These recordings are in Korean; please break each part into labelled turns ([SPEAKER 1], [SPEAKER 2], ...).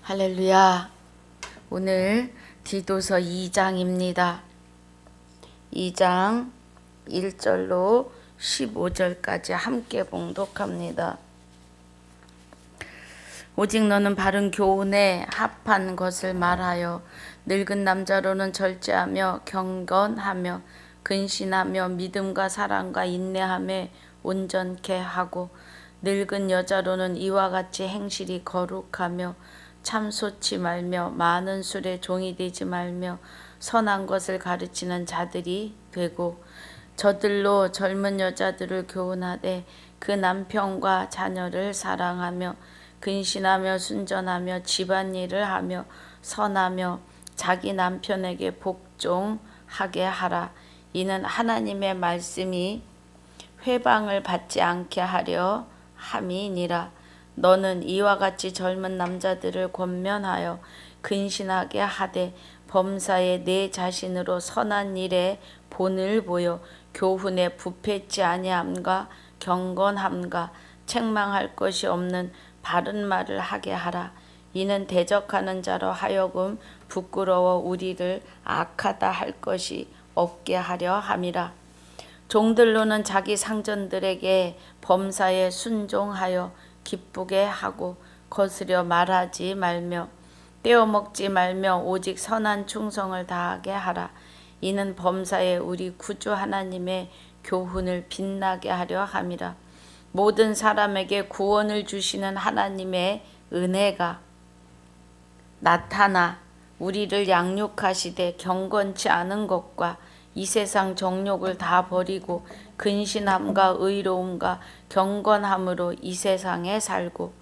[SPEAKER 1] 할렐루야. 오늘 디도서 2장입니다. 2장 1절로 15절까지 함께 봉독합니다. 오직 너는 바른 교훈에 합한 것을 말하여 늙은 남자로는 절제하며 경건하며 근신하며 믿음과 사랑과 인내함에 온전케 하고 늙은 여자로는 이와 같이 행실이 거룩하며 참소치 말며 많은 술에 종이 되지 말며 선한 것을 가르치는 자들이 되고 저들로 젊은 여자들을 교훈하되 그 남편과 자녀를 사랑하며 근신하며 순전하며 집안일을 하며 선하며 자기 남편에게 복종하게 하라. 이는 하나님의 말씀이 회방을 받지 않게 하려 함이니라. 너는 이와 같이 젊은 남자들을 권면하여 근신하게 하되 범사에 내 자신으로 선한 일에 본을 보여 교훈에 부패치 아니함과 경건함과 책망할 것이 없는 바른 말을 하게 하라. 이는 대적하는 자로 하여금 부끄러워 우리를 악하다 할 것이 없게 하려 함이라. 종들로는 자기 상전들에게 범사에 순종하여 기쁘게 하고 거스려 말하지 말며 떼어먹지 말며 오직 선한 충성을 다하게 하라. 이는 범사에 우리 구주 하나님의 교훈을 빛나게 하려 함이라. 모든 사람에게 구원을 주시는 하나님의 은혜가 나타나 우리를 양육하시되 경건치 않은 것과 이 세상 정욕을 다 버리고 근신함과 의로움과 경건함으로 이 세상에 살고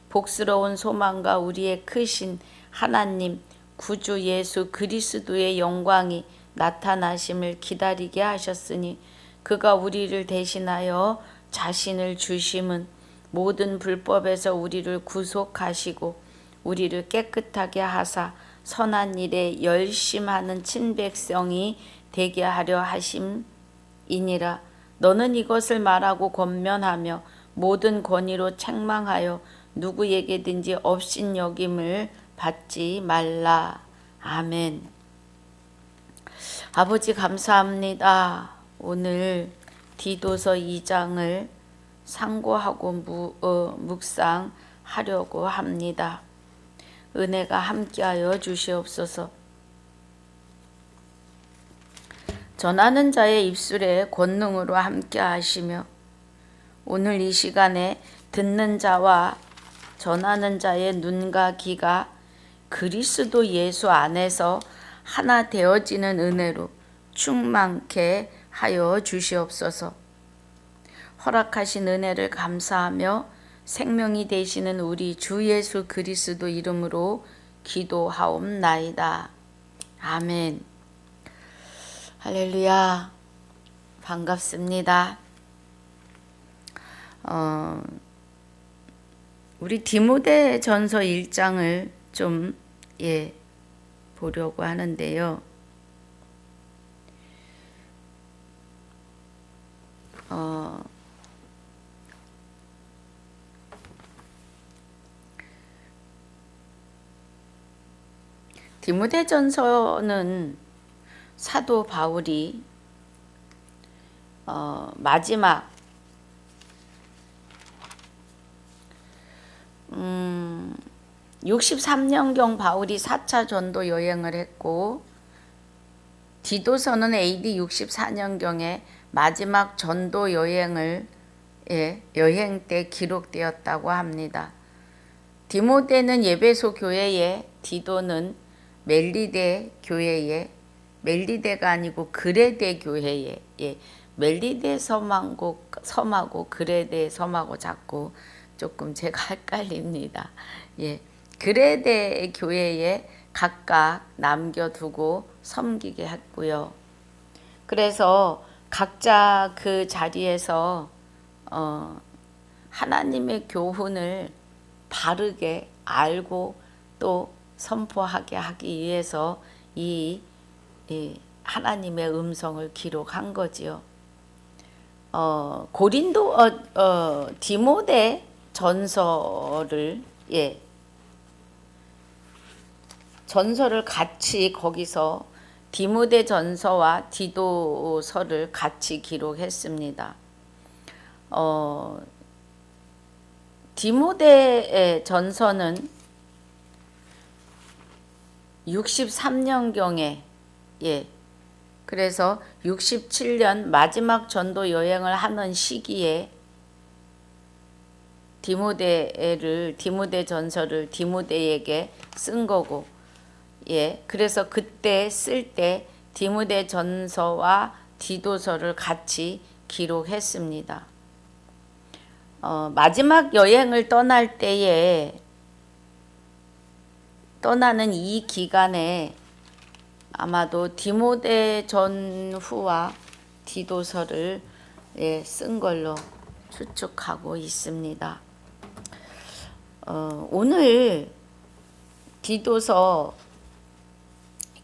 [SPEAKER 1] 복스러운 소망과 우리의 크신 하나님 구주 예수 그리스도의 영광이 나타나심을 기다리게 하셨으니 그가 우리를 대신하여 자신을 주심은 모든 불법에서 우리를 구속하시고 우리를 깨끗하게 하사 선한 일에 열심하는 친백성이 되게 하려 하심이니라. 너는 이것을 말하고 권면하며 모든 권위로 책망하여 누구에게든지 업신여김을 받지 말라. 아멘. 아버지 감사합니다. 오늘 디도서 2장을 상고하고 묵상하려고 합니다. 은혜가 함께하여 주시옵소서. 전하는 자의 입술에 권능으로 함께하시며 오늘 이 시간에 듣는 자와 전하는 자의 눈과 귀가 그리스도 예수 안에서 하나 되어지는 은혜로 충만케 하여 주시옵소서. 허락하신 은혜를 감사하며 생명이 되시는 우리 주 예수 그리스도 이름으로 기도하옵나이다. 아멘. 할렐루야. 반갑습니다. 우리 디모데 전서 1장을 좀 보려고 하는데요. 디모데 전서는 사도 바울이 마지막 63년경 바울이 4차 전도 여행을 했고 디도서는 AD 64년경에 마지막 전도 여행 때 기록되었다고 합니다. 디모데는 예배소 교회에, 디도는 멜리데 교회에, 멜리데가 아니고 그레데 교회에, 멜리데 섬하고 그레데 섬하고 자꾸 조금 제가 헷갈립니다. 그레데 교회에 각각 남겨두고 섬기게 했고요. 그래서 각자 그 자리에서 하나님의 교훈을 바르게 알고 또 선포하게 하기 위해서 이 하나님의 음성을 기록한 거지요. 디모데 전서를 전서를 같이 거기서 디모데 전서와 디도서를 같이 기록했습니다. 디모데의 전서는 63년경에 그래서 67년 마지막 전도 여행을 하는 시기에 디모데 전서를 디모데에게 쓴 거고, 그래서 그때 쓸 때 디모데 전서와 디도서를 같이 기록했습니다. 마지막 여행을 떠날 때에 떠나는 이 기간에 아마도 디모데 전후와 디도서를 쓴 걸로 추측하고 있습니다. 오늘 디도서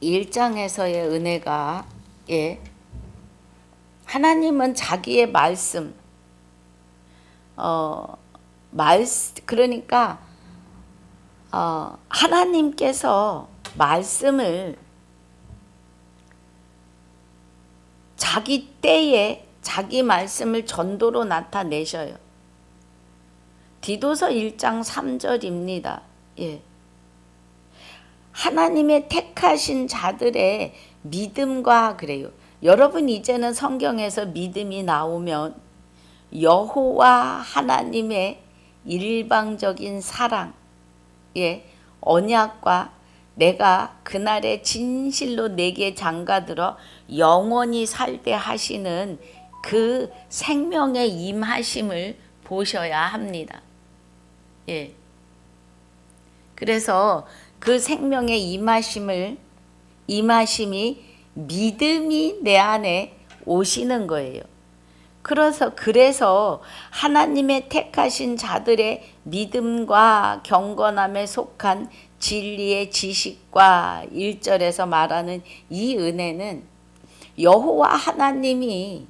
[SPEAKER 1] 1장에서의 은혜가 하나님은 자기의 말씀, 그러니까 하나님께서 말씀을 자기 때에 자기 말씀을 전도로 나타내셔요. 디도서 1장 3절입니다. 하나님의 택하신 자들의 믿음과 그래요. 여러분 이제는 성경에서 믿음이 나오면 여호와 하나님의 일방적인 사랑, 언약과 내가 그날에 진실로 내게 장가들어 영원히 살되 하시는 그 생명의 임하심을 보셔야 합니다. 그래서 그 생명의 임하심이 믿음이 내 안에 오시는 거예요. 그래서 하나님의 택하신 자들의 믿음과 경건함에 속한 진리의 지식과 1절에서 말하는 이 은혜는 여호와 하나님이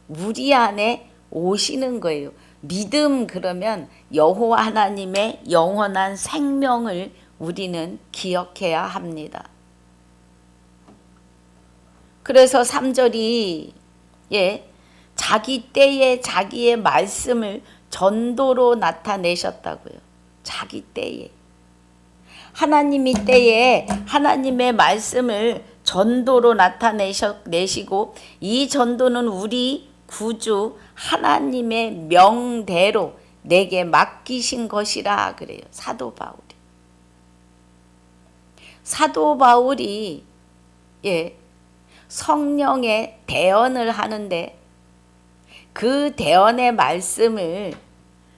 [SPEAKER 1] 우리 안에 오시는 거예요. 믿음 그러면 여호와 하나님의 영원한 생명을 우리는 기억해야 합니다. 그래서 3절이 자기 때에 자기의 말씀을 전도로 나타내셨다고요. 자기 때에. 하나님이 때에 하나님의 말씀을 전도로 나타내시고 이 전도는 우리 구주 하나님의 명대로 내게 맡기신 것이라 그래요. 사도 바울이 성령의 대언을 하는데 그 대언의 말씀을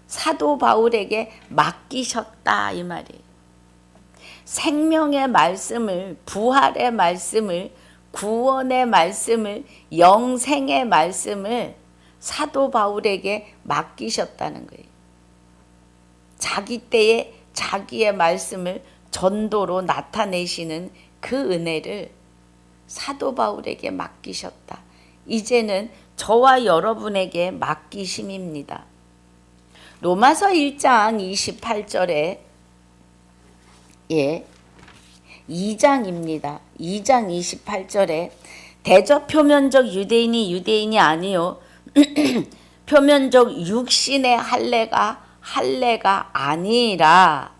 [SPEAKER 1] 사도 바울에게 맡기셨다 이 말이에요. 생명의 말씀을, 부활의 말씀을, 구원의 말씀을, 영생의 말씀을 사도 바울에게 맡기셨다는 거예요. 자기 때에 자기의 말씀을 전도로 나타내시는 그 은혜를 사도 바울에게 맡기셨다. 이제는 저와 여러분에게 맡기심입니다. 로마서 1장 28절에 2장입니다. 2장 28절에 대저 표면적 유대인이 아니요 표면적 육신의 할례가 아니라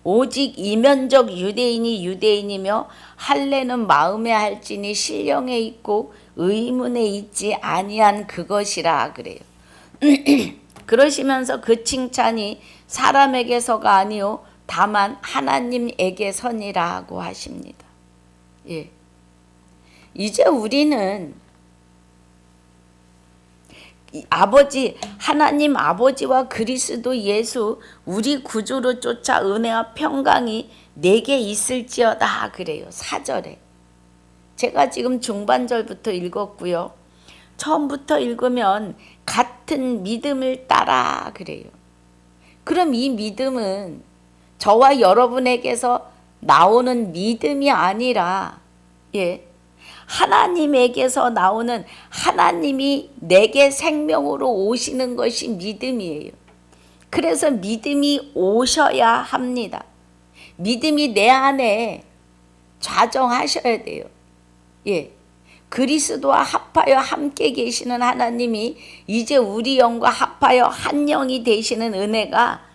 [SPEAKER 1] 오직 이면적 유대인이며 할례는 마음에 할지니 신령에 있고 의문에 있지 아니한 그것이라 그래요. 그러시면서 그 칭찬이 사람에게서가 아니요 다만 하나님에게서니라고 하십니다. 이제 우리는 하나님 아버지와 그리스도 예수 우리 구주로 쫓아 은혜와 평강이 내게 있을지어다 그래요. 4절에. 제가 지금 중반절부터 읽었고요. 처음부터 읽으면 같은 믿음을 따라 그래요. 그럼 이 믿음은 저와 여러분에게서 나오는 믿음이 아니라 하나님에게서 나오는 하나님이 내게 생명으로 오시는 것이 믿음이에요. 그래서 믿음이 오셔야 합니다. 믿음이 내 안에 좌정하셔야 돼요. 예. 그리스도와 합하여 함께 계시는 하나님이 이제 우리 영과 합하여 한 영이 되시는 은혜가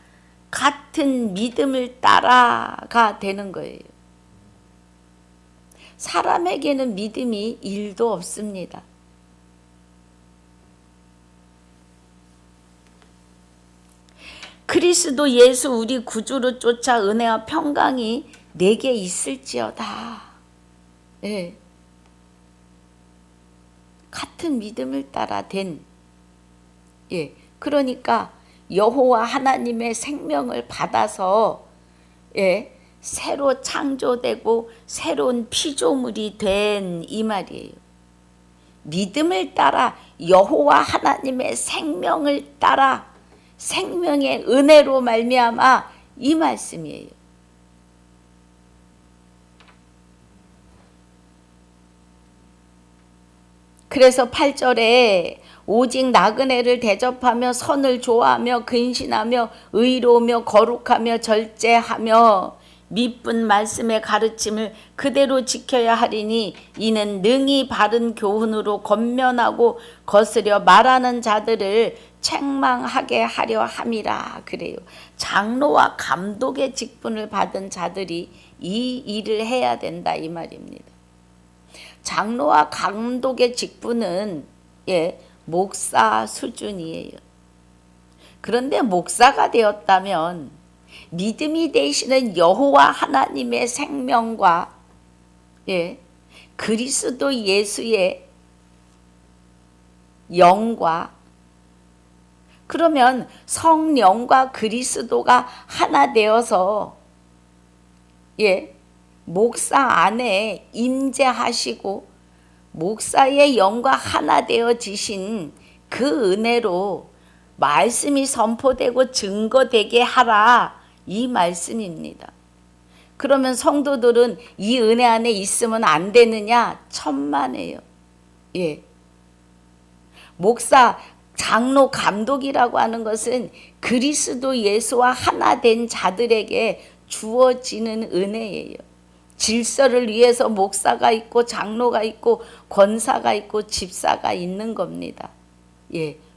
[SPEAKER 1] 같은 믿음을 따라가 되는 거예요. 사람에게는 믿음이 1도 없습니다. 그리스도 예수 우리 구주로 쫓아 은혜와 평강이 내게 있을지어다. 예. 같은 믿음을 따라 된, 예. 그러니까 여호와 하나님의 생명을 받아서, 예. 새로 창조되고 새로운 피조물이 된 이 말이에요. 믿음을 따라 여호와 하나님의 생명을 따라 생명의 은혜로 말미암아 이 말씀이에요. 그래서 8절에 오직 나그네를 대접하며 선을 좋아하며 근신하며 의로우며 거룩하며 절제하며 미쁜 말씀의 가르침을 그대로 지켜야 하리니 이는 능히 바른 교훈으로 권면하고 거스려 말하는 자들을 책망하게 하려 함이라. 그래요. 장로와 감독의 직분을 받은 자들이 이 일을 해야 된다 이 말입니다. 장로와 감독의 직분은 목사 수준이에요. 그런데 목사가 되었다면 믿음이 되시는 여호와 하나님의 생명과 그리스도 예수의 영과 그러면 성령과 그리스도가 하나 되어서 목사 안에 임재하시고 목사의 영과 하나 되어지신 그 은혜로 말씀이 선포되고 증거되게 하라 이 말씀입니다. 그러면 성도들은 이 은혜 안에 있으면 안 되느냐? 천만에요. 목사, 장로, 감독이라고 하는 것은 그리스도 예수와 하나 된 자들에게 주어지는 은혜예요. 질서를 위해서 목사가 있고 장로가 있고 권사가 있고 집사가 있는 겁니다.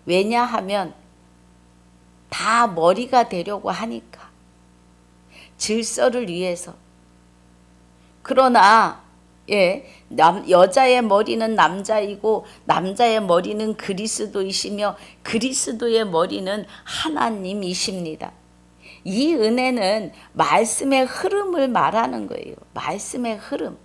[SPEAKER 1] 왜냐하면 다 머리가 되려고 하니까. 질서를 위해서. 그러나 여자의 머리는 남자이고 남자의 머리는 그리스도이시며 그리스도의 머리는 하나님이십니다. 이 은혜는 말씀의 흐름을 말하는 거예요. 말씀의 흐름.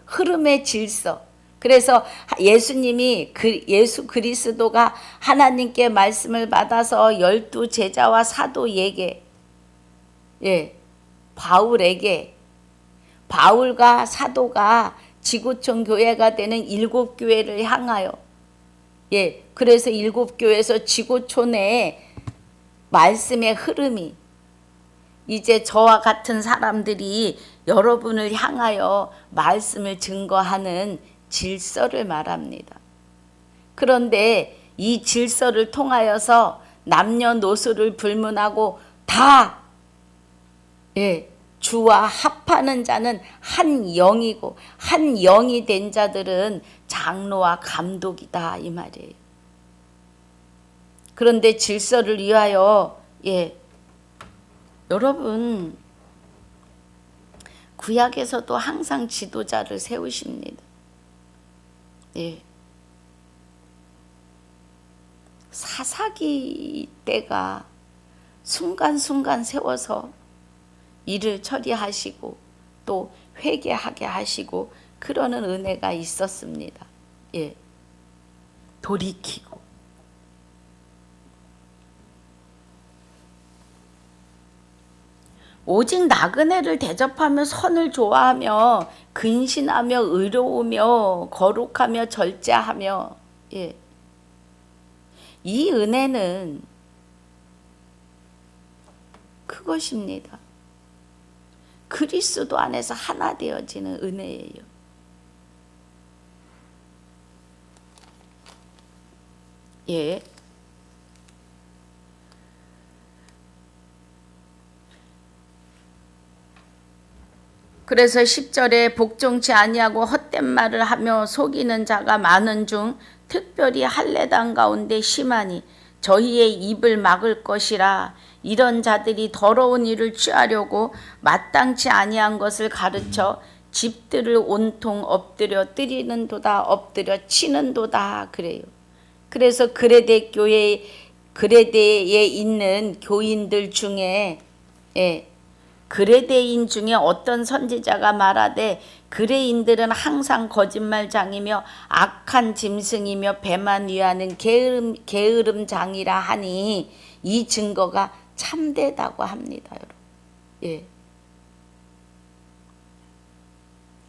[SPEAKER 1] 흐름의 질서. 그래서 예수님이 예수 그리스도가 하나님께 말씀을 받아서 12 제자와 사도에게 바울에게 바울과 사도가 지구촌 교회가 되는 7 교회를 향하여 그래서 7 교회에서 지구촌에 말씀의 흐름이 이제 저와 같은 사람들이 여러분을 향하여 말씀을 증거하는 질서를 말합니다. 그런데 이 질서를 통하여서 남녀노소를 불문하고 다 주와 합하는 자는 한 영이고 한 영이 된 자들은 장로와 감독이다 이 말이에요. 그런데 질서를 위하여 여러분 구약에서도 항상 지도자를 세우십니다. 사사기 때가 순간순간 세워서 일을 처리하시고 또 회개하게 하시고 그러는 은혜가 있었습니다. 돌이키고 오직 나그네를 대접하며 선을 좋아하며 근신하며 의로우며 거룩하며 절제하며 이 은혜는 그것입니다. 그리스도 안에서 하나 되어지는 은혜예요. 그래서 10절에 복종치 아니하고 헛된 말을 하며 속이는 자가 많은 중 특별히 할례당 가운데 심하니 저희의 입을 막을 것이라. 이런 자들이 더러운 일을 취하려고 마땅치 아니한 것을 가르쳐 집들을 온통 엎드려 뜨리는도다, 엎드려 치는도다 그래요. 그래서 그레데에 있는 교인들 중에 그레데인 중에 어떤 선지자가 말하되 그레인들은 항상 거짓말장이며 악한 짐승이며 배만 위하는 게으름장이라 하니 이 증거가 참되다고 합니다, 여러분.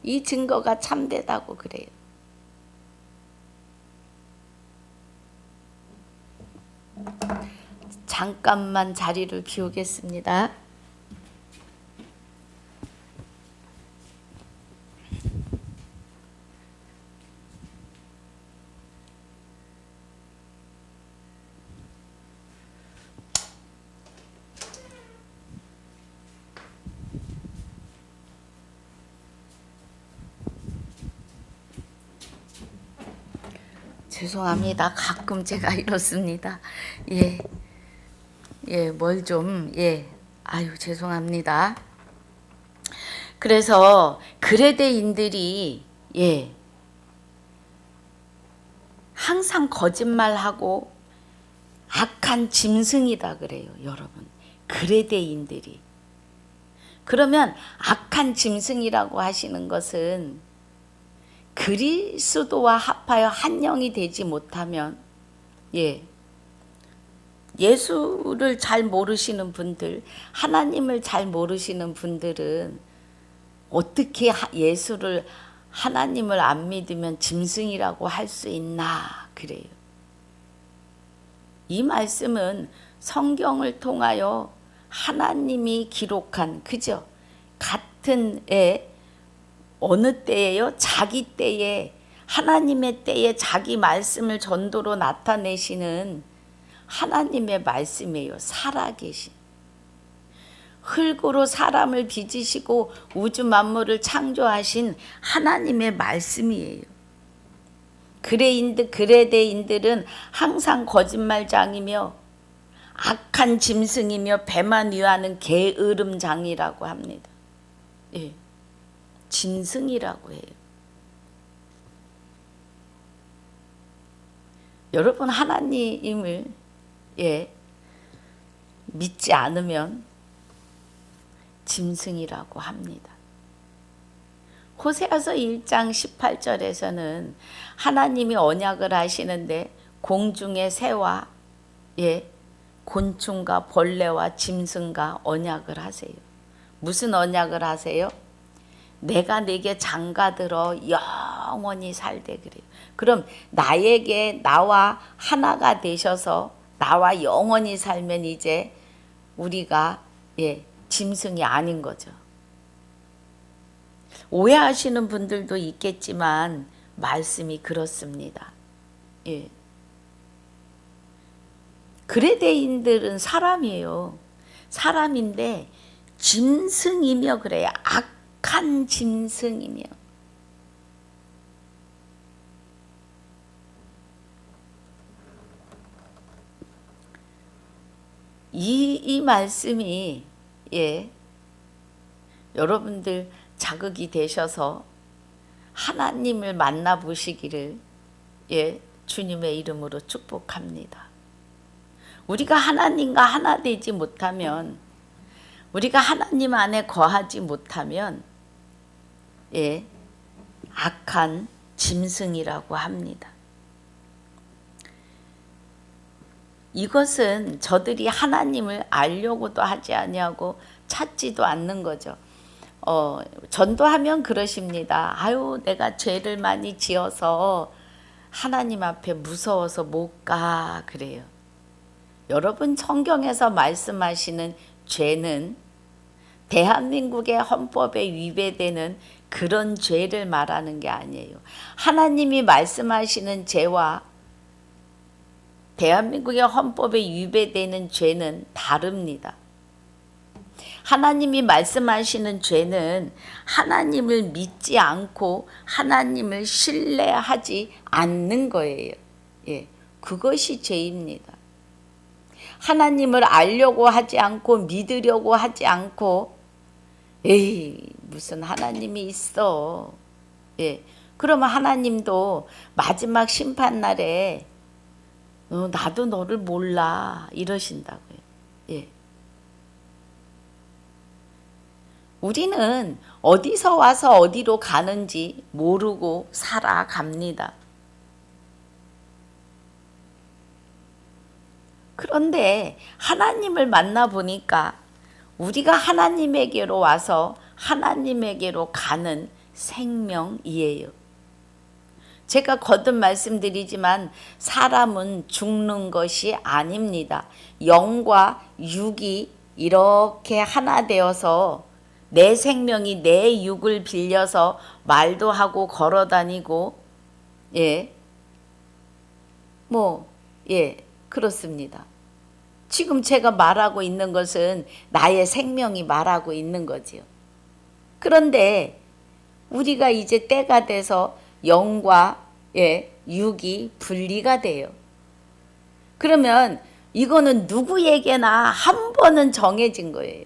[SPEAKER 1] 이 증거가 참되다고 그래요. 잠깐만 자리를 비우겠습니다. 죄송합니다. 가끔 제가 이렇습니다. 아유, 죄송합니다. 그래서 그레데인들이 항상 거짓말하고 악한 짐승이다 그래요, 여러분. 그레데인들이. 그러면 악한 짐승이라고 하시는 것은 그리스도와 합하여 한 영이 되지 못하면 예수를 잘 모르시는 분들, 하나님을 잘 모르시는 분들은 어떻게 예수를, 하나님을 안 믿으면 짐승이라고 할 수 있나 그래요. 이 말씀은 성경을 통하여 하나님이 기록한, 그죠? 같은 어느 때예요? 자기 때에, 하나님의 때에 자기 말씀을 전도로 나타내시는 하나님의 말씀이에요. 살아계신. 흙으로 사람을 빚으시고 우주 만물을 창조하신 하나님의 말씀이에요. 그레데인들은 항상 거짓말장이며 악한 짐승이며 배만 위하는 게으름장이라고 합니다. 짐승이라고 해요. 여러분, 하나님을 믿지 않으면 짐승이라고 합니다. 호세아서 1장 18절에서는 하나님이 언약을 하시는데 공중의 새와 곤충과 벌레와 짐승과 언약을 하세요. 무슨 언약을 하세요? 내가 네게 장가들어 영원히 살되 그래요. 그럼 나와 하나가 되셔서 나와 영원히 살면 이제 우리가 짐승이 아닌 거죠. 오해하시는 분들도 있겠지만 말씀이 그렇습니다. 그레데인들은 사람이에요. 사람인데 짐승이며 그래요. 악한 짐승이며. 이 말씀이 여러분들 자극이 되셔서 하나님을 만나보시기를 주님의 이름으로 축복합니다. 우리가 하나님과 하나 되지 못하면, 우리가 하나님 안에 거하지 못하면 악한 짐승이라고 합니다. 이것은 저들이 하나님을 알려고도 하지 아니하고 찾지도 않는 거죠. 전도하면 그러십니다. 아유, 내가 죄를 많이 지어서 하나님 앞에 무서워서 못 가 그래요. 여러분, 성경에서 말씀하시는 죄는 대한민국의 헌법에 위배되는 그런 죄를 말하는 게 아니에요. 하나님이 말씀하시는 죄와 대한민국의 헌법에 위배되는 죄는 다릅니다. 하나님이 말씀하시는 죄는 하나님을 믿지 않고 하나님을 신뢰하지 않는 거예요. 예, 그것이 죄입니다. 하나님을 알려고 하지 않고 믿으려고 하지 않고 에이 무슨 하나님이 있어. 예, 그러면 하나님도 마지막 심판날에 나도 너를 몰라 이러신다고요. 예. 우리는 어디서 와서 어디로 가는지 모르고 살아갑니다. 그런데 하나님을 만나보니까 우리가 하나님에게로 와서 하나님에게로 가는 생명이에요. 제가 거듭 말씀드리지만 사람은 죽는 것이 아닙니다. 영과 육이 이렇게 하나 되어서 내 생명이 내 육을 빌려서 말도 하고 걸어 다니고 그렇습니다. 지금 제가 말하고 있는 것은 나의 생명이 말하고 있는 거지요. 그런데 우리가 이제 때가 돼서 영과 육이 분리가 돼요. 그러면 이거는 누구에게나 한 번은 정해진 거예요.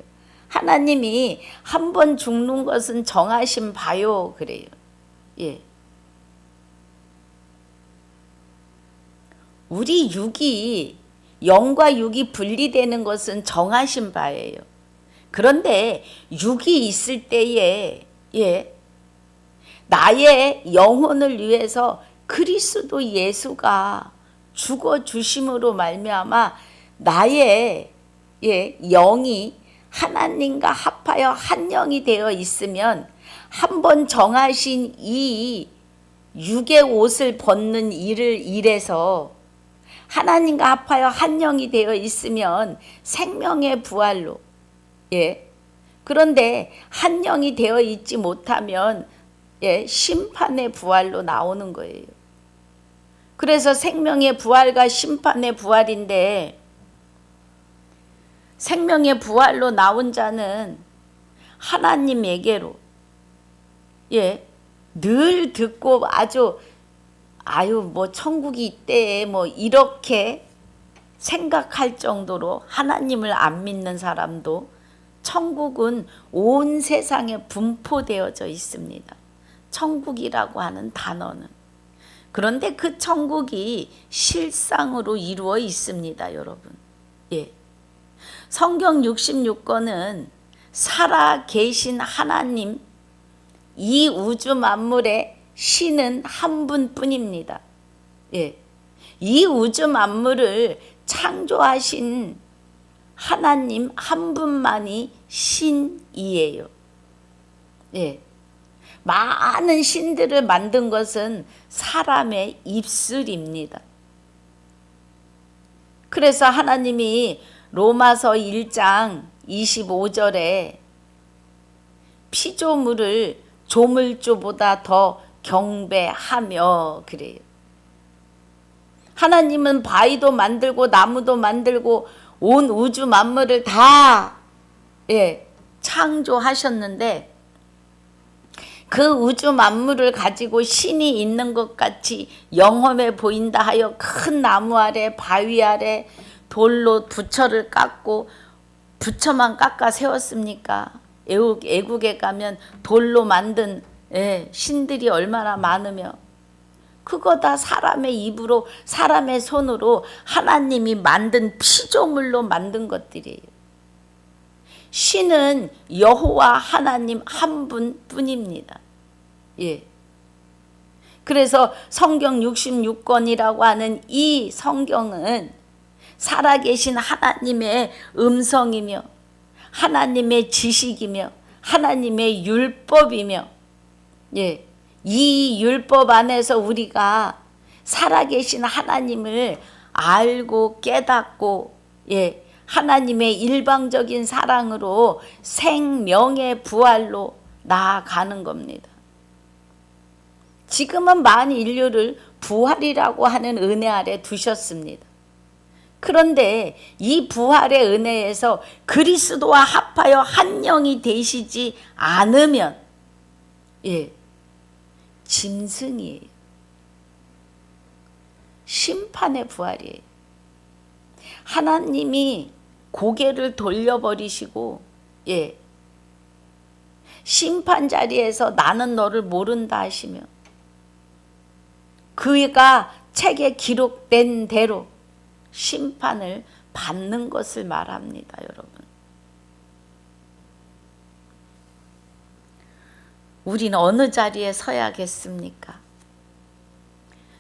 [SPEAKER 1] 하나님이 한 번 죽는 것은 정하신 바요 그래요. 예. 우리 육이 영과 육이 분리되는 것은 정하신 바예요. 그런데 육이 있을 때에 나의 영혼을 위해서 그리스도 예수가 죽어 주심으로 말미암아 나의 영이 하나님과 합하여 한 영이 되어 있으면 한 번 정하신 이 육의 옷을 벗는 일을 일해서 하나님과 합하여 한 영이 되어 있으면 생명의 부활로 그런데 한 영이 되어 있지 못하면 심판의 부활로 나오는 거예요. 그래서 생명의 부활과 심판의 부활인데 생명의 부활로 나온 자는 하나님에게로 늘 듣고 뭐 천국이 있대 뭐 이렇게 생각할 정도로 하나님을 안 믿는 사람도 천국은 온 세상에 분포되어져 있습니다. 천국이라고 하는 단어는. 그런데 그 천국이 실상으로 이루어 있습니다, 여러분. 성경 66권은 살아 계신 하나님, 이 우주 만물의 신은 한 분뿐입니다. 이 우주 만물을 창조하신 하나님 한 분만이 신이에요. 많은 신들을 만든 것은 사람의 입술입니다. 그래서 하나님이 로마서 1장 25절에 피조물을 조물주보다 더 경배하며 그래요. 하나님은 바위도 만들고 나무도 만들고 온 우주 만물을 다 창조하셨는데 그 우주 만물을 가지고 신이 있는 것 같이 영험해 보인다 하여 큰 나무 아래 바위 아래 돌로 부처를 깎고 부처만 깎아 세웠습니까? 애국에 가면 돌로 만든 신들이 얼마나 많으며 그거 다 사람의 입으로 사람의 손으로 하나님이 만든 피조물로 만든 것들이에요. 신은 여호와 하나님 한 분뿐입니다. 그래서 성경 66권이라고 하는 이 성경은 살아계신 하나님의 음성이며 하나님의 지식이며 하나님의 율법이며 이 율법 안에서 우리가 살아계신 하나님을 알고 깨닫고 하나님의 일방적인 사랑으로 생명의 부활로 나아가는 겁니다. 지금은 만 인류를 부활이라고 하는 은혜 아래 두셨습니다. 그런데 이 부활의 은혜에서 그리스도와 합하여 한 영이 되시지 않으면 짐승이에요. 심판의 부활이에요. 하나님이 고개를 돌려버리시고 심판 자리에서 나는 너를 모른다 하시며 그가 책에 기록된 대로 심판을 받는 것을 말합니다. 여러분, 우리는 어느 자리에 서야겠습니까?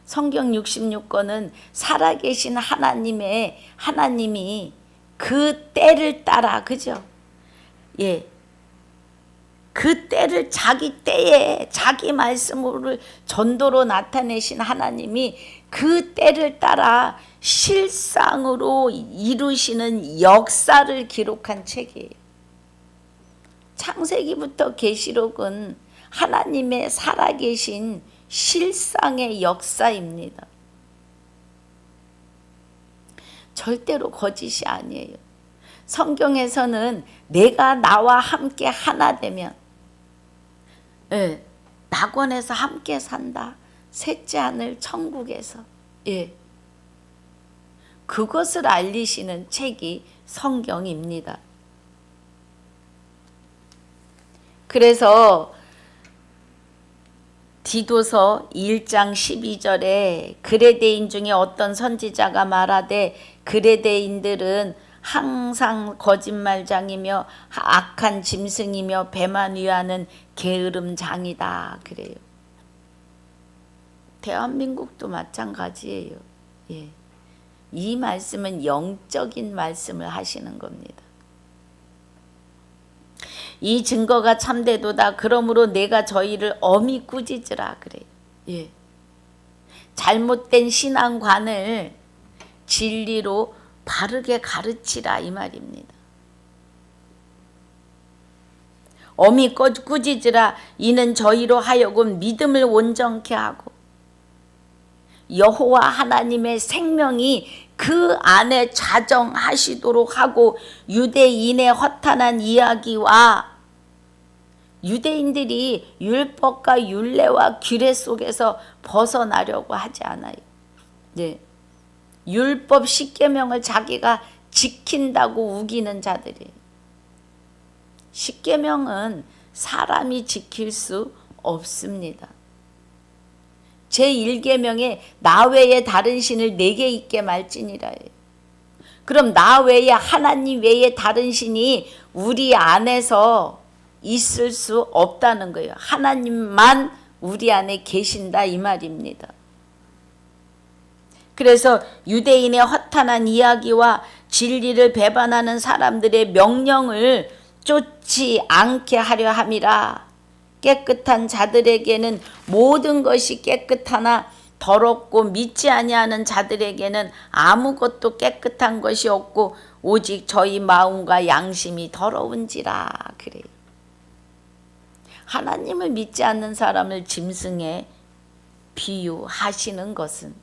[SPEAKER 1] 성경 66권은 살아계신 하나님이 그 때를 따라, 그죠? 그 때를 자기 때에 자기 말씀으로 전도로 나타내신 하나님이 그 때를 따라 실상으로 이루시는 역사를 기록한 책이에요. 창세기부터 계시록은 하나님의 살아계신 실상의 역사입니다. 절대로 거짓이 아니에요. 성경에서는 내가 나와 함께 하나 되면 낙원에서 함께 산다. 셋째 하늘 천국에서 그것을 알리시는 책이 성경입니다. 그래서 디도서 1장 12절에 그레데인 중에 어떤 선지자가 말하되 그레데인들은 항상 거짓말장이며 악한 짐승이며 배만 위하는 게으름장이다 그래요. 대한민국도 마찬가지예요. 이 말씀은 영적인 말씀을 하시는 겁니다. 이 증거가 참되도다. 그러므로 내가 저희를 엄히 꾸짖으라 그래요. 잘못된 신앙관을 진리로 바르게 가르치라 이 말입니다. 엄히 꾸짖으라. 이는 저희로 하여금 믿음을 온전케 하고 여호와 하나님의 생명이 그 안에 자정하시도록 하고 유대인의 허탄한 이야기와 유대인들이 율법과 율례와 규례 속에서 벗어나려고 하지 않아요. 율법 10계명을 자기가 지킨다고 우기는 자들이에요. 10계명은 사람이 지킬 수 없습니다. 제1계명에 나 외에 다른 신을 내게 있게 말지니라. 그럼 나 외에 하나님 외에 다른 신이 우리 안에서 있을 수 없다는 거예요. 하나님만 우리 안에 계신다 이 말입니다. 그래서 유대인의 허탄한 이야기와 진리를 배반하는 사람들의 명령을 쫓지 않게 하려 함이라. 깨끗한 자들에게는 모든 것이 깨끗하나 더럽고 믿지 아니하는 자들에게는 아무것도 깨끗한 것이 없고 오직 저희 마음과 양심이 더러운지라 그래요. 하나님을 믿지 않는 사람을 짐승에 비유하시는 것은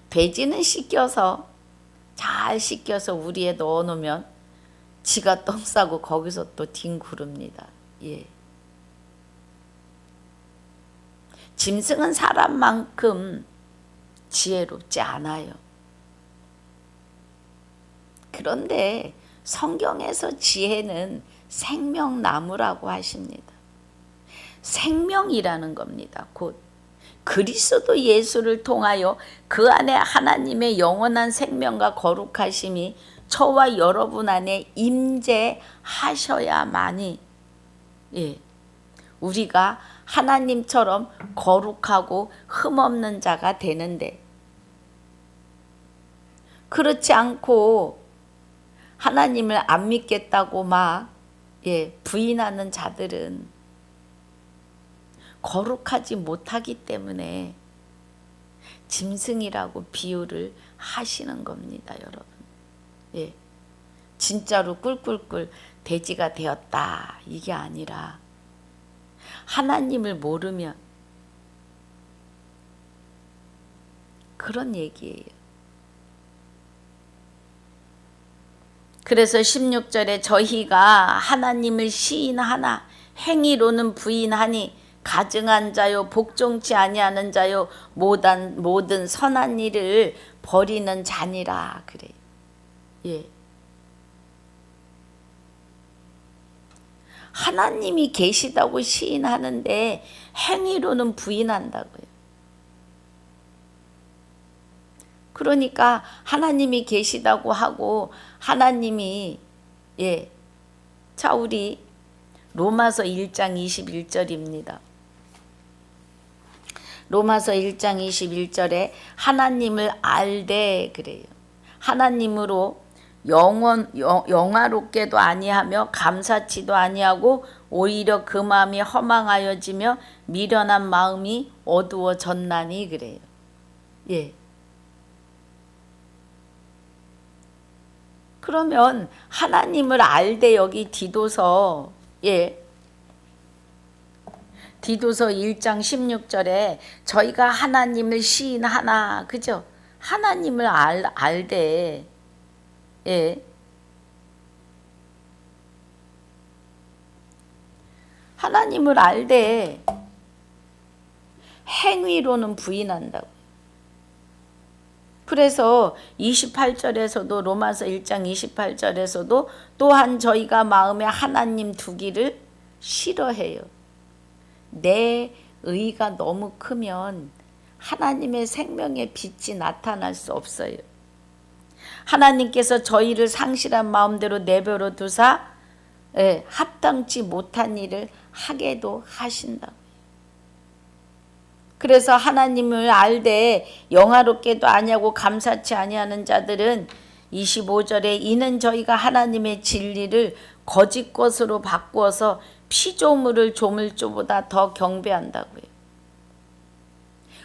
[SPEAKER 1] 돼지는 씻겨서 잘 씻겨서 우리에 넣어놓으면 지가 똥 싸고 거기서 또 뒹구릅니다. 짐승은 사람만큼 지혜롭지 않아요. 그런데 성경에서 지혜는 생명나무라고 하십니다. 생명이라는 겁니다. 곧 그리스도 예수를 통하여 그 안에 하나님의 영원한 생명과 거룩하심이 저와 여러분 안에 임재하셔야만이 우리가 하나님처럼 거룩하고 흠없는 자가 되는데, 그렇지 않고 하나님을 안 믿겠다고 막 부인하는 자들은 거룩하지 못하기 때문에 짐승이라고 비유를 하시는 겁니다, 여러분. 진짜로 꿀꿀꿀 돼지가 되었다 이게 아니라 하나님을 모르면 그런 얘기예요. 그래서 16절에 저희가 하나님을 시인하나 행위로는 부인하니 가증한 자요 복종치 아니하는 자요 모든 선한 일을 버리는 자니라 그래요. 예. 하나님이 계시다고 시인하는데 행위로는 부인한다고요. 그러니까 하나님이 계시다고 하고 하나님이 자 우리 로마서 1장 21절입니다. 로마서 1장 21절에 하나님을 알되 그래요. 하나님으로 영화롭게도 아니하며 감사치도 아니하고 오히려 그 마음이 허망하여지며 미련한 마음이 어두워졌나니 그래요. 예. 그러면 하나님을 알되 여기 디도서 디도서 1장 16절에 저희가 하나님을 시인하나 그죠? 하나님을 알되 하나님을 알되 행위로는 부인한다고. 그래서 28절에서도 로마서 1장 28절에서도 또한 저희가 마음에 하나님 두기를 싫어해요. 내 의가 너무 크면 하나님의 생명의 빛이 나타날 수 없어요. 하나님께서 저희를 상실한 마음대로 내버려 두사 합당치 못한 일을 하게도 하신다. 그래서 하나님을 알되 영화롭게도 아니하고 감사치 아니하는 자들은 25절에 이는 저희가 하나님의 진리를 거짓 것으로 바꾸어서 피조물을 조물주보다 더 경배한다고요.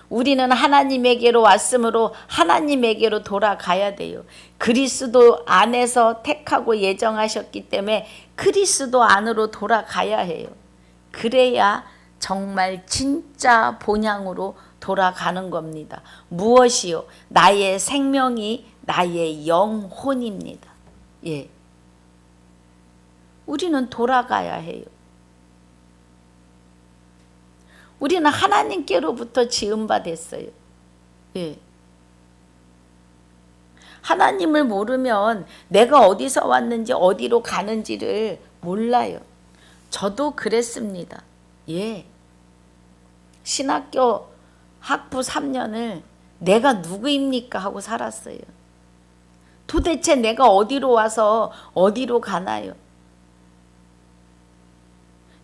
[SPEAKER 1] 우리는 하나님에게로 왔으므로 하나님에게로 돌아가야 돼요. 그리스도 안에서 택하고 예정하셨기 때문에 그리스도 안으로 돌아가야 해요. 그래야 정말 진짜 본향으로 돌아가는 겁니다. 무엇이요? 나의 생명이 나의 영혼입니다. 예. 우리는 돌아가야 해요. 우리는 하나님께로부터 지음받았어요. 예. 하나님을 모르면 내가 어디서 왔는지 어디로 가는지를 몰라요. 저도 그랬습니다. 예. 신학교 학부 3년을 내가 누구입니까 하고 살았어요. 도대체 내가 어디로 와서 어디로 가나요?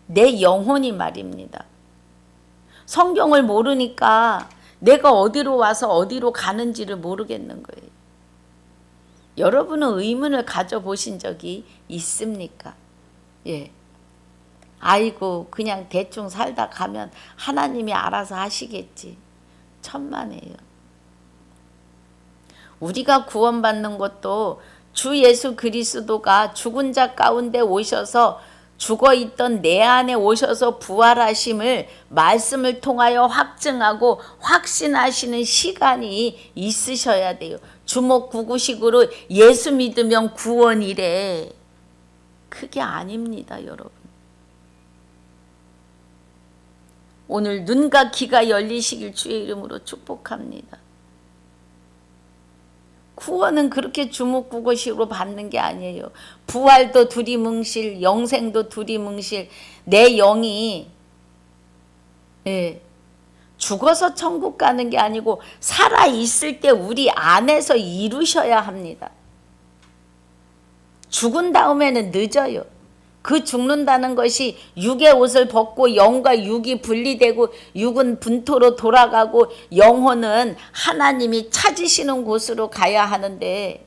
[SPEAKER 1] 내 영혼이 말입니다. 성경을 모르니까 내가 어디로 와서 어디로 가는지를 모르겠는 거예요. 여러분은 의문을 가져보신 적이 있습니까? 예. 아이고 그냥 대충 살다 가면 하나님이 알아서 하시겠지. 천만에요. 우리가 구원받는 것도 주 예수 그리스도가 죽은 자 가운데 오셔서 죽어있던 내 안에 오셔서 부활하심을 말씀을 통하여 확증하고 확신하시는 시간이 있으셔야 돼요. 주먹구구식으로 예수 믿으면 구원이래. 그게 아닙니다, 여러분. 오늘 눈과 귀가 열리시길 주의 이름으로 축복합니다. 구원은 그렇게 주먹구구식으로 받는 게 아니에요. 부활도 두리뭉실, 영생도 두리뭉실. 내 영이 죽어서 천국 가는 게 아니고 살아있을 때 우리 안에서 이루셔야 합니다. 죽은 다음에는 늦어요. 그 죽는다는 것이 육의 옷을 벗고 영과 육이 분리되고 육은 분토로 돌아가고 영혼은 하나님이 찾으시는 곳으로 가야 하는데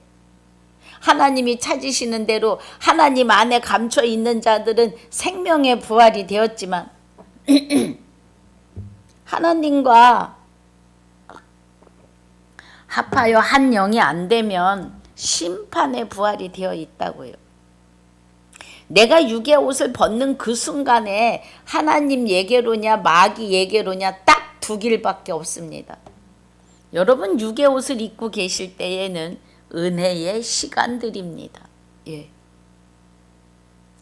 [SPEAKER 1] 하나님이 찾으시는 대로 하나님 안에 감춰 있는 자들은 생명의 부활이 되었지만 하나님과 합하여 한 영이 안 되면 심판의 부활이 되어 있다고요. 내가 육의 옷을 벗는 그 순간에 하나님 예계로냐 마귀 예계로냐 딱 두 길밖에 없습니다. 여러분 육의 옷을 입고 계실 때에는 은혜의 시간들입니다. 예.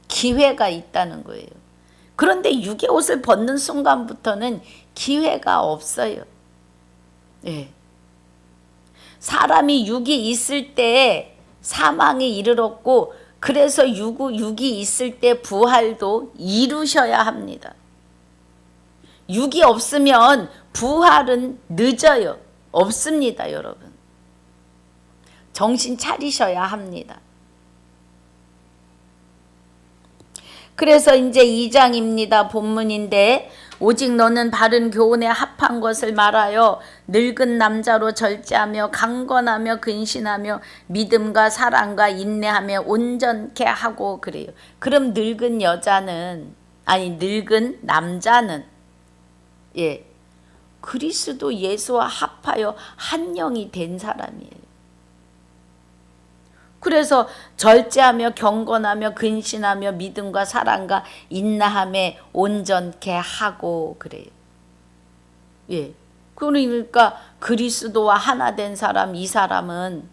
[SPEAKER 1] 기회가 있다는 거예요. 그런데 육의 옷을 벗는 순간부터는 기회가 없어요. 예. 사람이 육이 있을 때 사망이 이르렀고 그래서 육이 있을 때 부활도 이루셔야 합니다. 육이 없으면 부활은 늦어요. 없습니다, 여러분. 정신 차리셔야 합니다. 그래서 이제 2장입니다. 본문인데 오직 너는 바른 교훈에 합한 것을 말하여 늙은 남자로 절제하며 강건하며 근신하며 믿음과 사랑과 인내하며 온전케 하고 그래요. 그럼 늙은 남자는 예, 그리스도 예수와 합하여 한 영이 된 사람이에요. 그래서 절제하며 경건하며 근신하며 믿음과 사랑과 인내함에 온전케 하고 그래요. 예. 그러니까 그리스도와 하나 된 사람, 이 사람은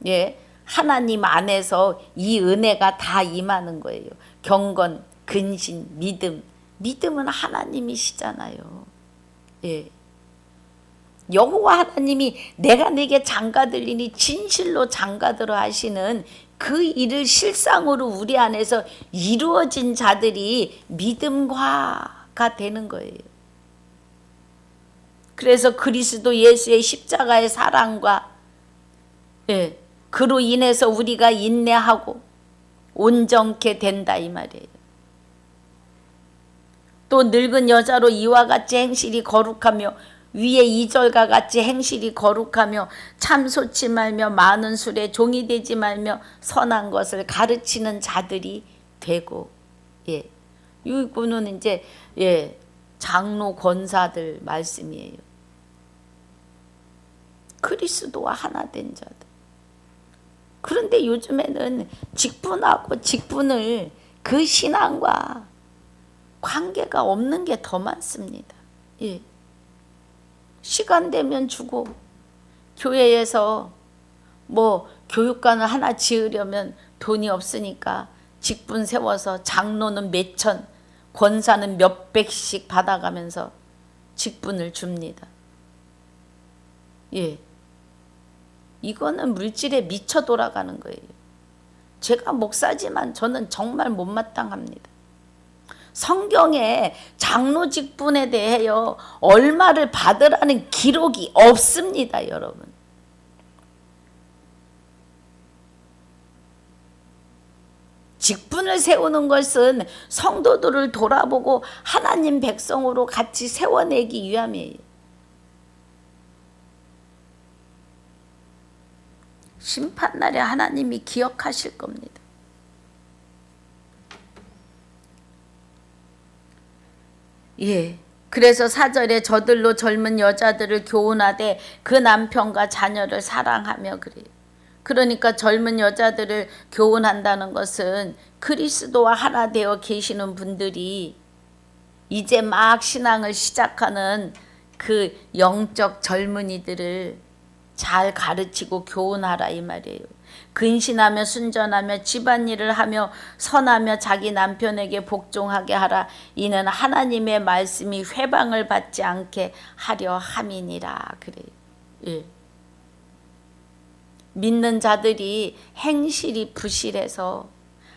[SPEAKER 1] 예, 하나님 안에서 이 은혜가 다 임하는 거예요. 경건, 근신, 믿음. 믿음은 하나님이시잖아요. 예. 여호와 하나님이 내가 네게 장가들리니 진실로 장가들어 하시는 그 일을 실상으로 우리 안에서 이루어진 자들이 믿음과가 되는 거예요. 그래서 그리스도 예수의 십자가의 사랑과 예, 그로 인해서 우리가 인내하고 온전케 된다 이 말이에요. 또 늙은 여자로 이와 같이 행실이 거룩하며 위에 2절과 같이 행실이 거룩하며 참소치 말며 많은 술에 종이 되지 말며 선한 것을 가르치는 자들이 되고 예. 이거는 이제 예, 장로 권사들 말씀이에요. 그리스도와 하나 된 자들. 그런데 요즘에는 직분하고 직분을 그 신앙과 관계가 없는 게 더 많습니다. 예. 시간 되면 주고 교회에서 뭐 교육관을 하나 지으려면 돈이 없으니까 직분 세워서 장로는 몇천, 권사는 몇백씩 받아가면서 직분을 줍니다. 예, 이거는 물질에 미쳐 돌아가는 거예요. 제가 목사지만 저는 정말 못마땅합니다. 성경에 장로 직분에 대하여 얼마를 받으라는 기록이 없습니다, 여러분. 직분을 세우는 것은 성도들을 돌아보고 하나님 백성으로 같이 세워내기 위함이에요. 심판날에 하나님이 기억하실 겁니다. 예. 그래서 4절에 저들로 젊은 여자들을 교훈하되 그 남편과 자녀를 사랑하며 그래요. 그러니까 젊은 여자들을 교훈한다는 것은 그리스도와 하나 되어 계시는 분들이 이제 막 신앙을 시작하는 그 영적 젊은이들을 잘 가르치고 교훈하라 이 말이에요. 근신하며 순전하며 집안일을 하며 선하며 자기 남편에게 복종하게 하라. 이는 하나님의 말씀이 회방을 받지 않게 하려 함이니라. 그래요. 예. 믿는 자들이 행실이 부실해서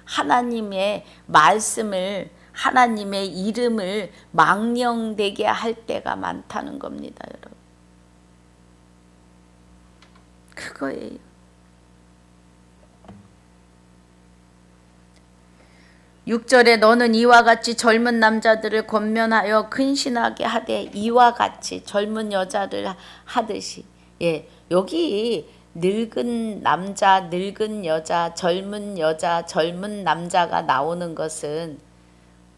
[SPEAKER 1] 하나님의 말씀을 하나님의 이름을 망령되게 할 때가 많다는 겁니다, 여러분. 그거예요. (6절에) 너는 이와 같이 젊은 남자들을 권면하여 근신하게 하되 이와 같이 젊은 여자를 하듯이 예, 여기 늙은 남자, 늙은 여자, 젊은 남자가 나오는 것은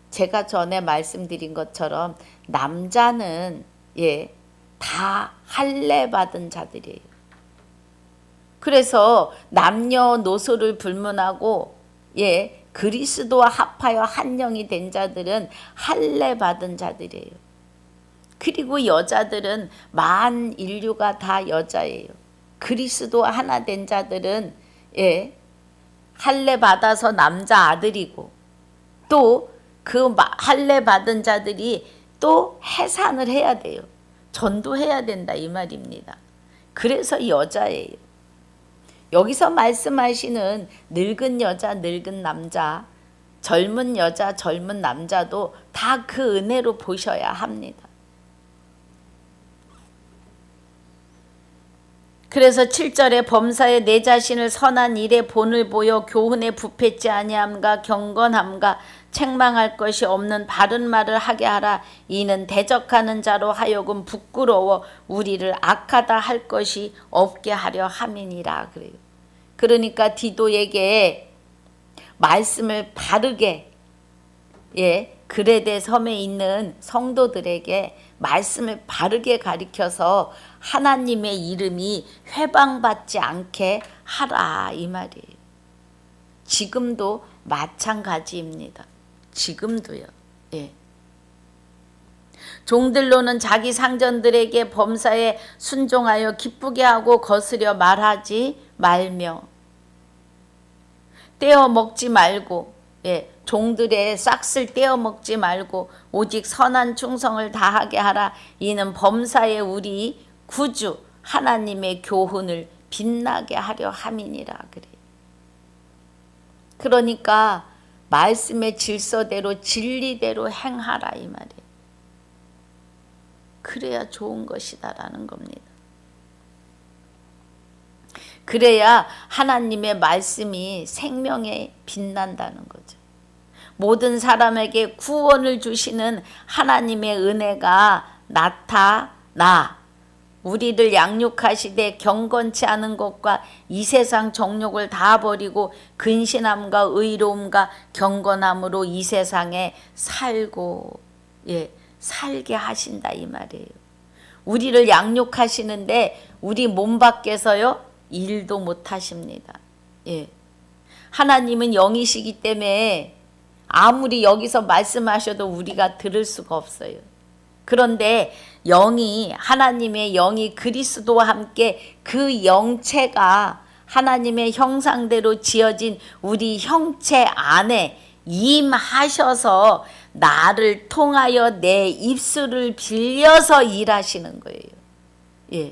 [SPEAKER 1] 제가 전에 말씀드린 것처럼 남자는 예, 다 할례 받은 자들이에요. 그래서 남녀노소를 불문하고 예, 그리스도와 합하여 한 영이 된 자들은 할례 받은 자들이에요. 그리고 여자들은 만 인류가 다 여자예요. 그리스도 하나 된 자들은 할례 받아서 남자 아들이고 또 그 할례 받은 자들이 또 해산을 해야 돼요. 전도해야 된다 이 말입니다. 그래서 여자예요. 여기서 말씀하시는 늙은 여자, 늙은 남자, 젊은 여자, 젊은 남자도 다 그 은혜로 보셔야 합니다. 그래서 7절에 범사에 내 자신을 선한 일에 본을 보여 교훈에 부패치 아니함과 경건함과 책망할 것이 없는 바른 말을 하게 하라. 이는 대적하는 자로 하여금 부끄러워 우리를 악하다 할 것이 없게 하려 함이니라 그래요. 그러니까 디도에게 말씀을 바르게 그레데 섬에 있는 성도들에게 말씀을 바르게 가르쳐서 하나님의 이름이 회방받지 않게 하라 이 말이에요. 지금도 마찬가지입니다. 지금도요. 종들로는 자기 상전들에게 범사에 순종하여 기쁘게 하고 거스려 말하지 말며 떼어 먹지 말고 종들의 싹을 떼어 먹지 말고 오직 선한 충성을 다하게 하라. 이는 범사에 우리 구주 하나님의 교훈을 빛나게 하려 함이니라 그래. 그러니까 말씀의 질서대로 진리대로 행하라 이 말이에요. 그래야 좋은 것이다라는 겁니다. 그래야 하나님의 말씀이 생명에 빛난다는 거죠. 모든 사람에게 구원을 주시는 하나님의 은혜가 나타나 우리를 양육하시되 경건치 않은 것과 이 세상 정욕을 다 버리고 근신함과 의로움과 경건함으로 이 세상에 살고 살게 하신다 이 말이에요. 우리를 양육하시는데 우리 몸 밖에서요 일도 못 하십니다. 하나님은 영이시기 때문에 아무리 여기서 말씀하셔도 우리가 들을 수가 없어요. 그런데 하나님의 영이 그리스도와 함께 그 영체가 하나님의 형상대로 지어진 우리 형체 안에 임하셔서 나를 통하여 내 입술을 빌려서 일하시는 거예요.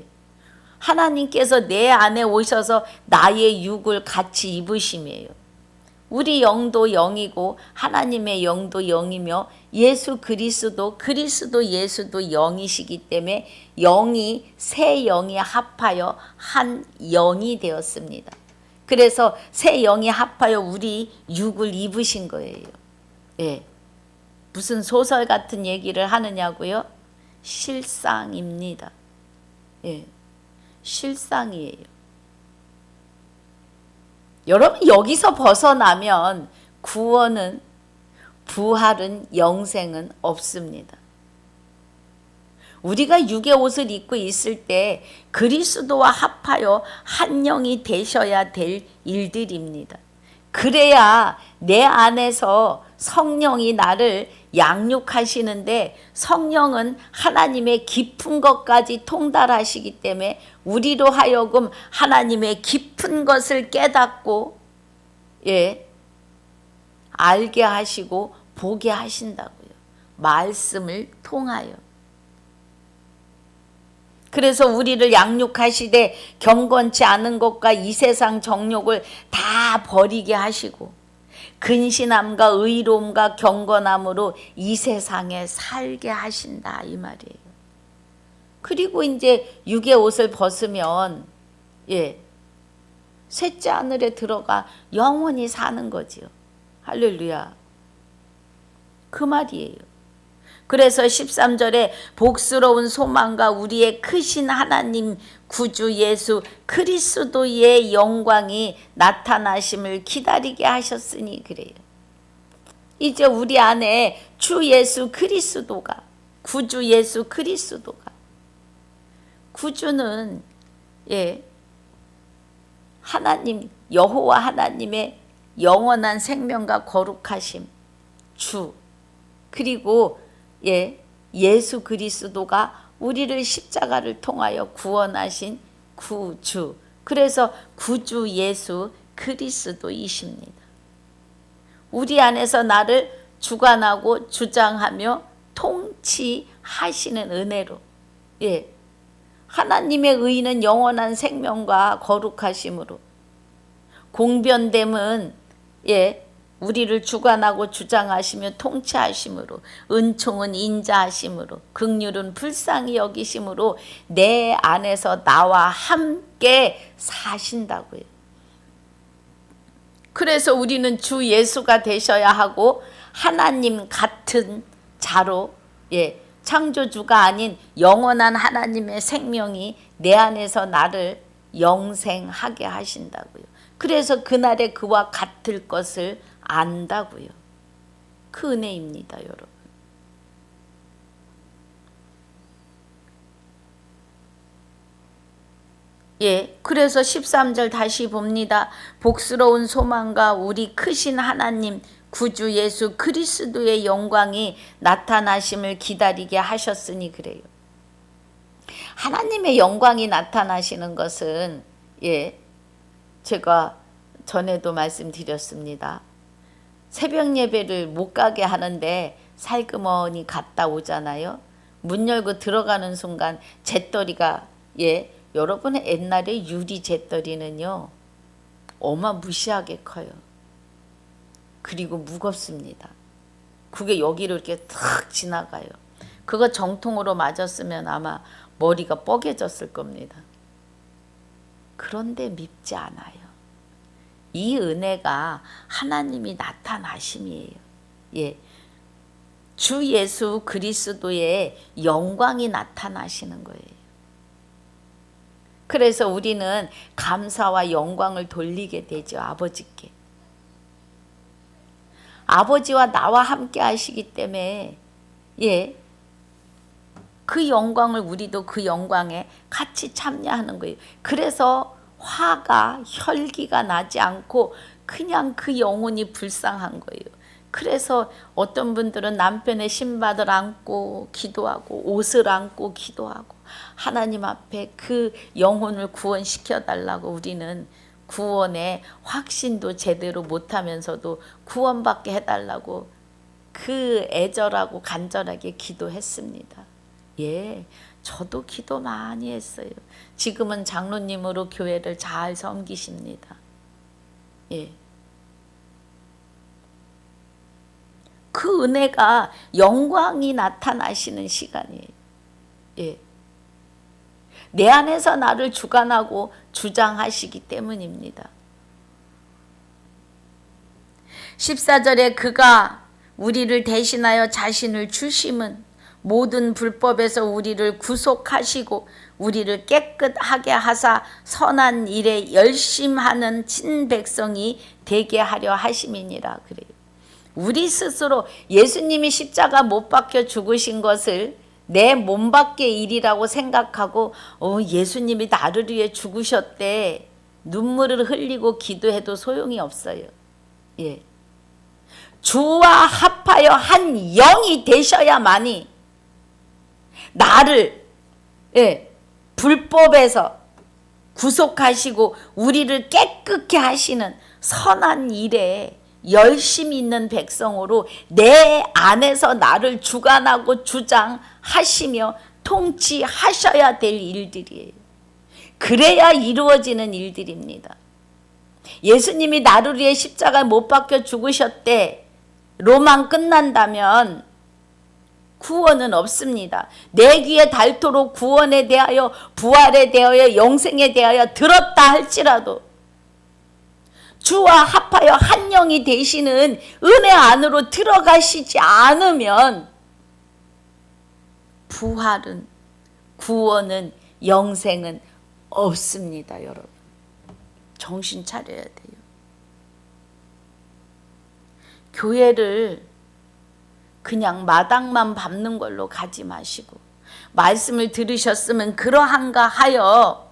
[SPEAKER 1] 하나님께서 내 안에 오셔서 나의 육을 같이 입으심이에요. 우리 영도 영이고 하나님의 영도 영이며 예수 그리스도 예수도 영이시기 때문에 영이 세 영이 합하여 한 영이 되었습니다. 그래서 세 영이 합하여 우리 육을 입으신 거예요. 무슨 소설 같은 얘기를 하느냐고요? 실상입니다. 실상이에요. 여러분 여기서 벗어나면 구원은 부활은 영생은 없습니다. 우리가 육의 옷을 입고 있을 때 그리스도와 합하여 한 영이 되셔야 될 일들입니다. 그래야 내 안에서 성령이 나를 양육하시는데 성령은 하나님의 깊은 것까지 통달하시기 때문에 우리로 하여금 하나님의 깊은 것을 깨닫고 알게 하시고 보게 하신다고요. 말씀을 통하여. 그래서 우리를 양육하시되 경건치 않은 것과 이 세상 정욕을 다 버리게 하시고 근신함과 의로움과 경건함으로 이 세상에 살게 하신다 이 말이에요. 그리고 이제 육의 옷을 벗으면 셋째 하늘에 들어가 영원히 사는 거지요. 할렐루야. 그 말이에요. 그래서 13절에 복스러운 소망과 우리의 크신 하나님 구주 예수 그리스도의 영광이 나타나심을 기다리게 하셨으니 그래요. 이제 우리 안에 주 예수 그리스도가 구주 예수 그리스도가 구주는 하나님 여호와 하나님의 영원한 생명과 거룩하심 주 그리고 예수 그리스도가 우리를 십자가를 통하여 구원하신 구주. 그래서 구주 예수 그리스도이십니다. 우리 안에서 나를 주관하고 주장하며 통치하시는 은혜로. 하나님의 의는 영원한 생명과 거룩하심으로, 공변됨은 우리를 주관하고 주장하시며 통치하심으로, 은총은 인자하심으로, 긍휼은 불쌍히 여기심으로 내 안에서 나와 함께 사신다고요. 그래서 우리는 주 예수가 되셔야 하고 하나님 같은 자로 창조주가 아닌 영원한 하나님의 생명이 내 안에서 나를 영생하게 하신다고요. 그래서 그날에 그와 같을 것을 안다고요. 그 은혜입니다, 여러분. 그래서 13절 다시 봅니다. 복스러운 소망과 우리 크신 하나님 구주 예수 그리스도의 영광이 나타나심을 기다리게 하셨으니 그래요. 하나님의 영광이 나타나시는 것은 제가 전에도 말씀드렸습니다. 새벽 예배를 못 가게 하는데 살그머니 갔다 오잖아요. 문 열고 들어가는 순간 잿더리가 여러분의 옛날에 유리 잿더리는요 어마무시하게 커요. 그리고 무겁습니다. 그게 여기로 이렇게 탁 지나가요. 그거 정통으로 맞았으면 아마 머리가 뻐개졌을 겁니다. 그런데 밉지 않아요. 이 은혜가 하나님이 나타나심이에요. 주 예수 그리스도의 영광이 나타나시는 거예요. 그래서 우리는 감사와 영광을 돌리게 되죠. 아버지께. 아버지와 나와 함께 하시기 때문에 그 영광을 우리도 그 영광에 같이 참여하는 거예요. 그래서 화가 혈기가 나지 않고 그냥 그 영혼이 불쌍한 거예요. 그래서 어떤 분들은 남편의 신발을 안고 기도하고 옷을 안고 기도하고 하나님 앞에 그 영혼을 구원시켜 달라고 우리는 구원의 확신도 제대로 못하면서도 구원받게 해달라고 그 애절하고 간절하게 기도했습니다. 저도 기도 많이 했어요. 지금은 장로님으로 교회를 잘 섬기십니다. 그 은혜가 영광이 나타나시는 시간이에요. 내 안에서 나를 주관하고 주장하시기 때문입니다. 14절에 그가 우리를 대신하여 자신을 주심은 모든 불법에서 우리를 구속하시고 우리를 깨끗하게 하사 선한 일에 열심하는 친백성이 되게 하려 하심이니라 그래요. 우리 스스로 예수님이 십자가 못 박혀 죽으신 것을 내 몸 밖의 일이라고 생각하고 예수님이 나를 위해 죽으셨대 눈물을 흘리고 기도해도 소용이 없어요. 주와 합하여 한 영이 되셔야만이 나를 불법에서 구속하시고 우리를 깨끗게 하시는 선한 일에 열심히 있는 백성으로 내 안에서 나를 주관하고 주장하시며 통치하셔야 될 일들이에요. 그래야 이루어지는 일들입니다. 예수님이 나를 위해 십자가에 못 박혀 죽으셨대 로만 끝난다면 구원은 없습니다. 내 귀에 닳도록 구원에 대하여 부활에 대하여 영생에 대하여 들었다 할지라도 주와 합하여 한 영이 되시는 은혜 안으로 들어가시지 않으면 부활은 구원은 영생은 없습니다. 여러분 정신 차려야 돼요. 교회를 그냥 마당만 밟는 걸로 가지 마시고 말씀을 들으셨으면 그러한가 하여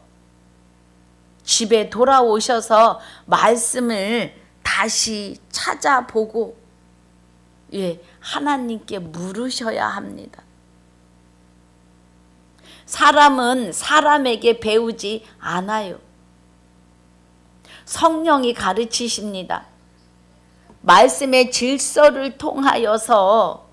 [SPEAKER 1] 집에 돌아오셔서 말씀을 다시 찾아보고 하나님께 물으셔야 합니다. 사람은 사람에게 배우지 않아요. 성령이 가르치십니다. 말씀의 질서를 통하여서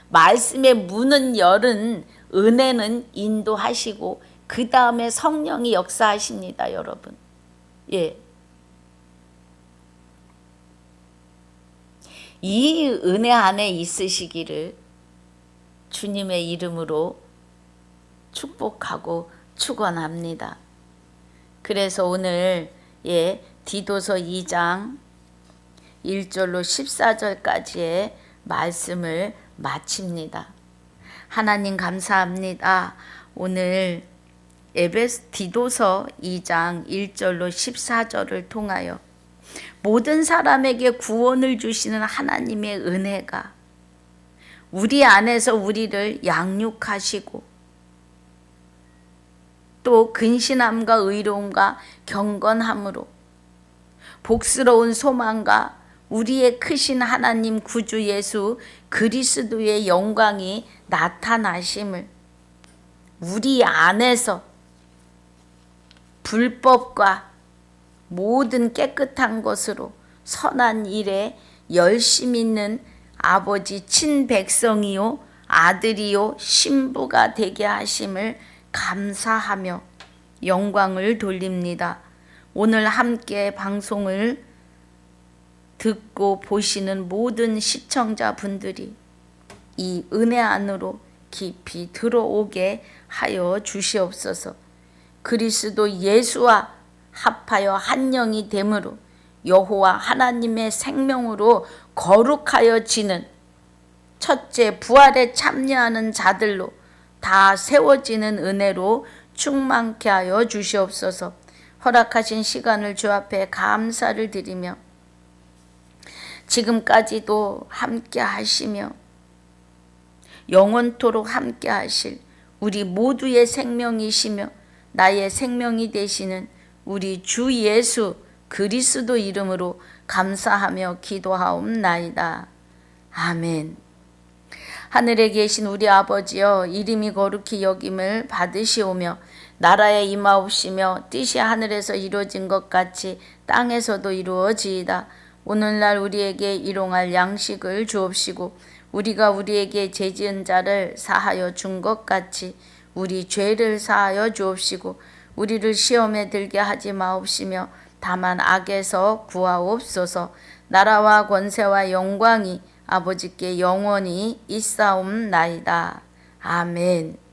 [SPEAKER 1] 말씀의 문은 열은 은혜는 인도하시고 그 다음에 성령이 역사하십니다, 여러분. 이 은혜 안에 있으시기를 주님의 이름으로 축복하고 축원합니다. 그래서 오늘 디도서 2장 1절로 14절까지의 말씀을 마칩니다. 하나님 감사합니다. 오늘 디도서 2장 1절로 14절을 통하여 모든 사람에게 구원을 주시는 하나님의 은혜가 우리 안에서 우리를 양육하시고 또 근신함과 의로움과 경건함으로 복스러운 소망과 우리의 크신 하나님 구주 예수 그리스도의 영광이 나타나심을 우리 안에서 불법과 모든 깨끗한 것으로 선한 일에 열심 있는 아버지 친백성이요 아들이요 신부가 되게 하심을 감사하며 영광을 돌립니다. 오늘 함께 방송을 듣고 보시는 모든 시청자분들이 이 은혜 안으로 깊이 들어오게 하여 주시옵소서. 그리스도 예수와 합하여 한 영이 됨으로 여호와 하나님의 생명으로 거룩하여 지는 첫째 부활에 참여하는 자들로 다 세워지는 은혜로 충만케 하여 주시옵소서. 허락하신 시간을 주 앞에 감사를 드리며 지금까지도 함께 하시며 영원토록 함께 하실 우리 모두의 생명이시며 나의 생명이 되시는 우리 주 예수 그리스도 이름으로 감사하며 기도하옵나이다. 아멘. 하늘에 계신 우리 아버지여, 이름이 거룩히 여김을 받으시오며 나라에 임하옵시며 뜻이 하늘에서 이루어진 것 같이 땅에서도 이루어지이다. 오늘날 우리에게 일용할 양식을 주옵시고 우리가 우리에게 죄지은 자를 사하여 준 것 같이 우리 죄를 사하여 주옵시고 우리를 시험에 들게 하지 마옵시며 다만 악에서 구하옵소서. 나라와 권세와 영광이 아버지께 영원히 있사옵나이다. 아멘.